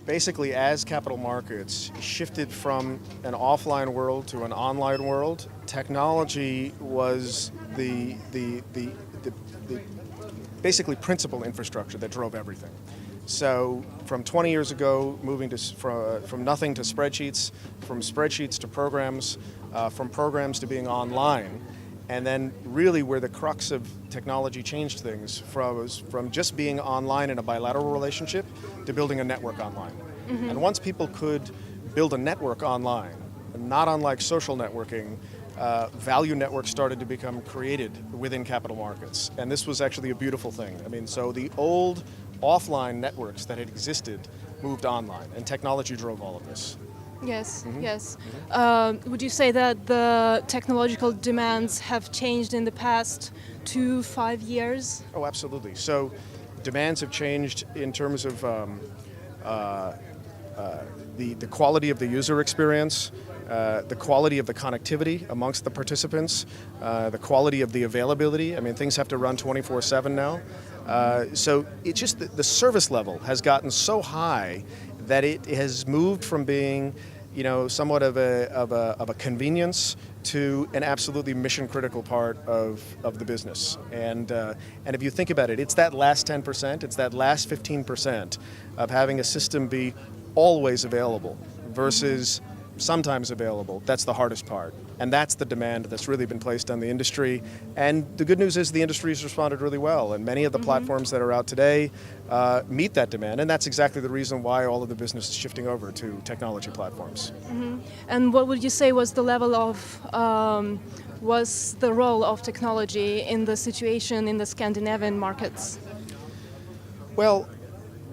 basically, as capital markets shifted from an offline world to an online world, technology was the basically principal infrastructure that drove everything. So from 20 years ago, moving from nothing to spreadsheets, from spreadsheets to programs, from programs to being online, and then really where the crux of technology changed things from just being online in a bilateral relationship to building a network online. Mm-hmm. And once people could build a network online, not unlike social networking, value networks started to become created within capital markets. And this was actually a beautiful thing. I mean, so the old offline networks that had existed moved online, and technology drove all of this. Yes, Mm-hmm. yes. Mm-hmm. Would you say that the technological demands have changed in the past 2-5 years? Oh, absolutely. So demands have changed in terms of the quality of the user experience, the quality of the connectivity amongst the participants, the quality of the availability. I mean, things have to run 24/7 now. So it's just the service level has gotten so high that it has moved from being, somewhat of a convenience to an absolutely mission-critical part of the business. And if you think about it, it's that last 10%, it's that last 15% of having a system be always available versus sometimes available. That's the hardest part. And that's the demand that's really been placed on the industry. And the good news is the industry has responded really well. And many of the platforms that are out today meet that demand. And that's exactly the reason why all of the business is shifting over to technology platforms. Mm-hmm. And what would you say was the level of, was the role of technology in the situation in the Scandinavian markets? Well,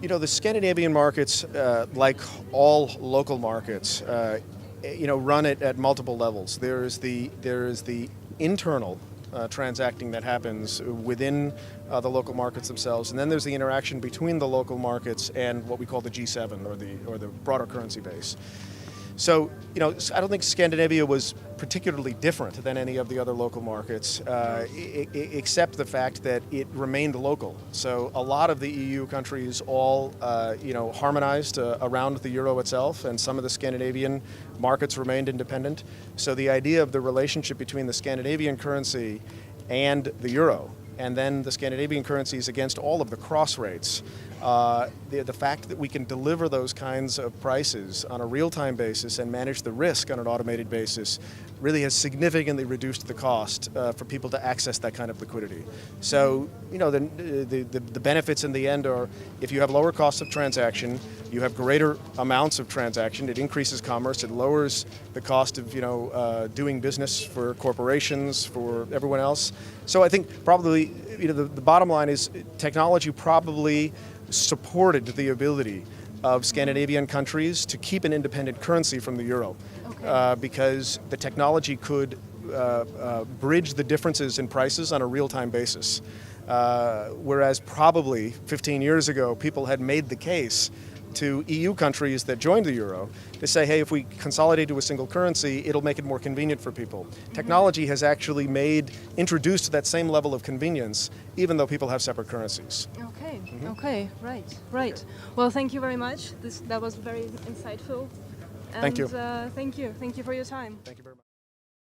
the Scandinavian markets, like all local markets, run it at multiple levels. There is the internal transacting that happens within the local markets themselves, and then there's the interaction between the local markets and what we call the G7 or the broader currency base. So, I don't think Scandinavia was particularly different than any of the other local markets, except the fact that it remained local. So a lot of the EU countries all, harmonized around the euro itself, and some of the Scandinavian markets remained independent. So the idea of the relationship between the Scandinavian currency and the euro, and then the Scandinavian currencies against all of the cross rates, the fact that we can deliver those kinds of prices on a real-time basis and manage the risk on an automated basis really has significantly reduced the cost for people to access that kind of liquidity. So, the benefits in the end are, if you have lower costs of transaction, you have greater amounts of transaction, it increases commerce, it lowers the cost of, doing business for corporations, for everyone else. So I think probably, the bottom line is technology probably supported the ability of Scandinavian countries to keep an independent currency from the euro. Okay. Because the technology could bridge the differences in prices on a real-time basis. Whereas probably 15 years ago, people had made the case to EU countries that joined the euro to say, hey, if we consolidate to a single currency, it'll make it more convenient for people. Mm-hmm. Technology has actually introduced that same level of convenience, even though people have separate currencies. Okay, Mm-hmm. Okay, right. Okay. Well, thank you very much. That was very insightful. And, thank you. Thank you for your time. Thank you very much.